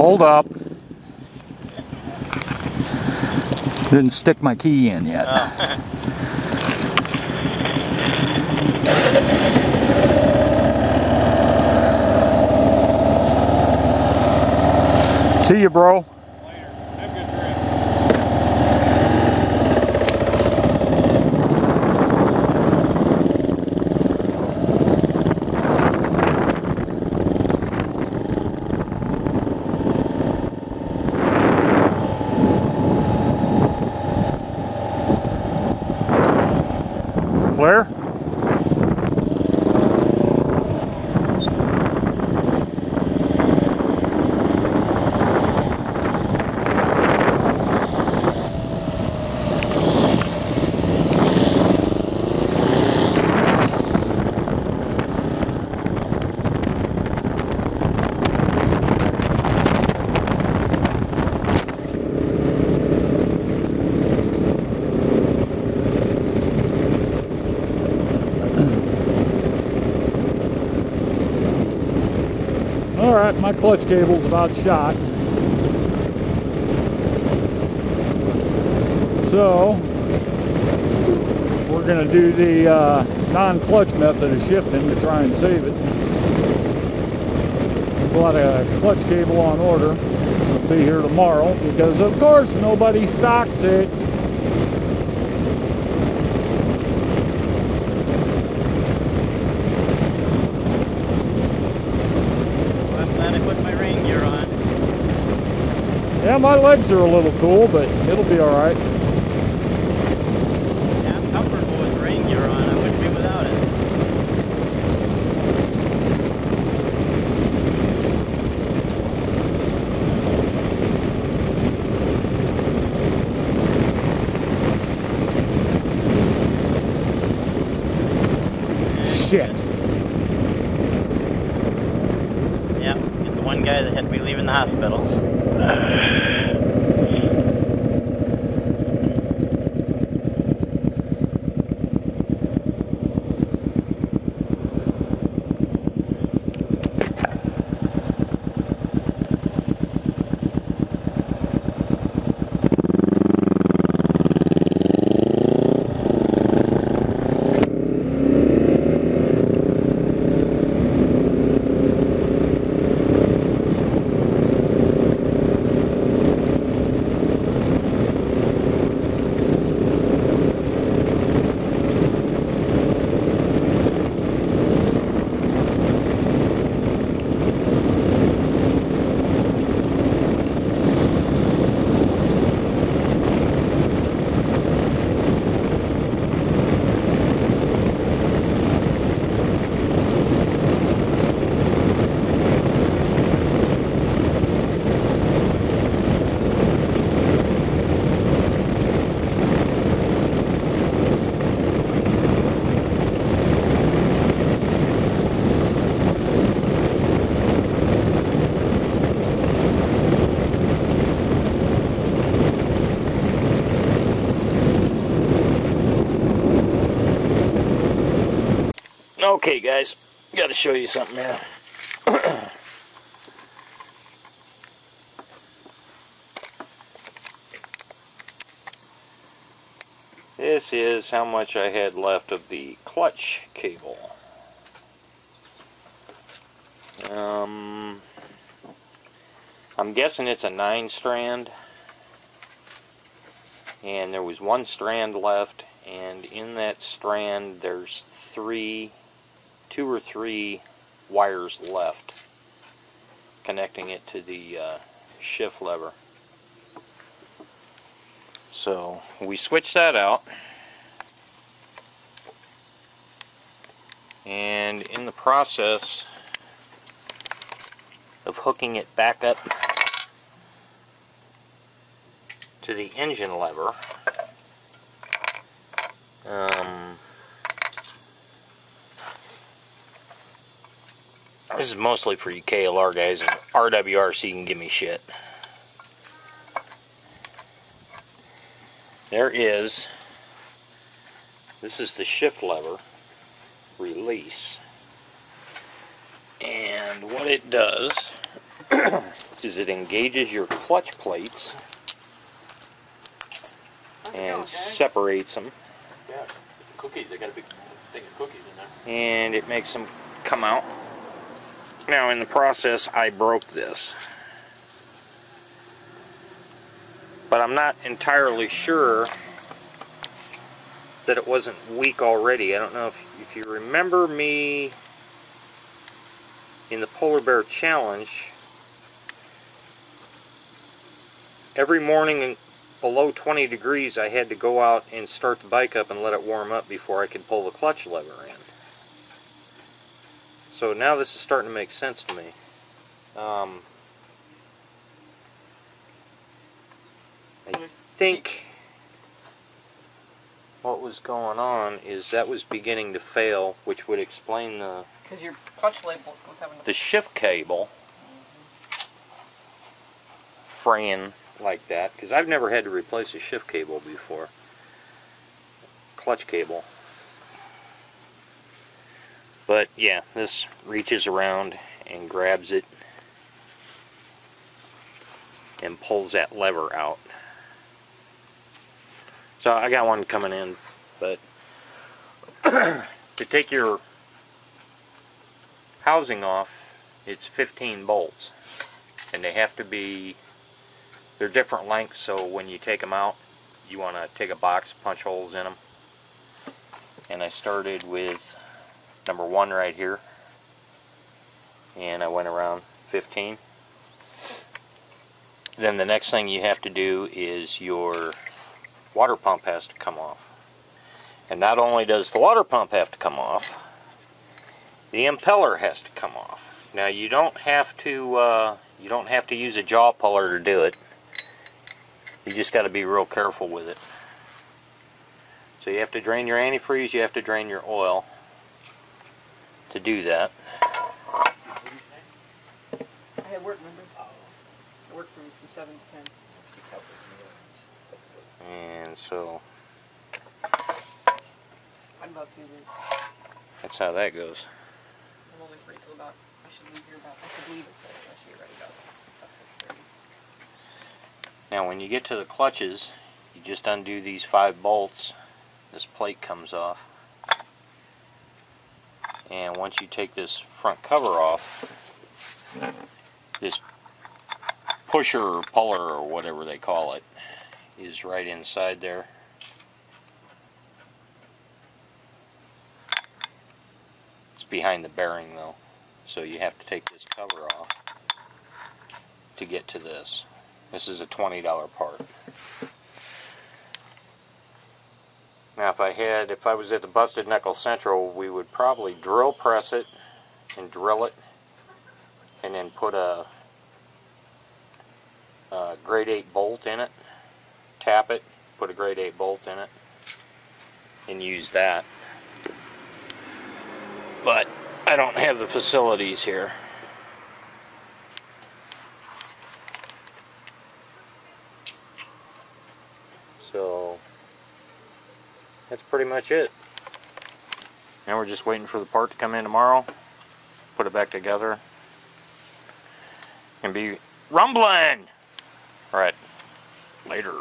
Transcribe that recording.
Hold up. Didn't stick my key in yet. Oh. See you, bro. Later. Have a good trip. Clear? Alright, my clutch cable's about shot. So, we're going to do the non-clutch method of shifting to try and save it. Got a clutch cable on order. It'll be here tomorrow because, of course, nobody stocks it. Yeah, my legs are a little cool, but it'll be alright. Yeah, I'm comfortable with the rain gear on. I wouldn't be without it. Shit. Yeah, it's the one guy that had me leaving the hospital. Okay guys, got to show you something here. This is how much I had left of the clutch cable. I'm guessing it's a 9-strand, and there was 1 strand left, and in that strand there's 2 or 3 wires left connecting it to the shift lever. So we switched that out, and in the process of hooking it back up to the engine lever, this is mostly for you KLR guys, and RWRC can give me shit. This is the shift lever release, and what it does is it engages your clutch plates and separates them. Yeah, cookies. They got a big thing of cookies in there. And it makes them come out. Now in the process I broke this. But I'm not entirely sure that it wasn't weak already. I don't know if you remember me in the Polar Bear Challenge. Every morning below 20 degrees I had to go out and start the bike up and let it warm up before I could pull the clutch lever in. So now this is starting to make sense to me. I think what was going on is that was beginning to fail, which would explain the... Because your clutch label was having the shift cable fraying like that, because I've never had to replace a shift cable before. Clutch cable. But yeah, this reaches around and grabs it and pulls that lever out. So I got one coming in, but to take your housing off, it's 15 bolts, and they have to be, they're different lengths, so when you take them out you want to take a box, punch holes in them. And I started with number 1 right here, and I went around 15. Then the next thing you have to do is your water pump has to come off. And not only does the water pump have to come off, the impeller has to come off. Now you don't have to use a jaw puller to do it. You just got to be real careful with it. So you have to drain your antifreeze, you have to drain your oil to do that. I had work, remember? I worked from 7 to 10. And so I'm about to. that's how that goes. I'm only free till about. I should leave here about. I should leave at 7. I should get ready about 6:30. Now when you get to the clutches, you just undo these 5 bolts. This plate comes off. And once you take this front cover off, this pusher or puller or whatever they call it is right inside there. It's behind the bearing though, so you have to take this cover off to get to this. This is a $20 part. Now if I was at the Busted Nickel Central, we would probably drill press it and drill it, and then put a grade 8 bolt in it, tap it, put a grade 8 bolt in it, and use that. But I don't have the facilities here. So that's pretty much it. Now we're just waiting for the part to come in tomorrow, put it back together, and be rumbling. All right, later.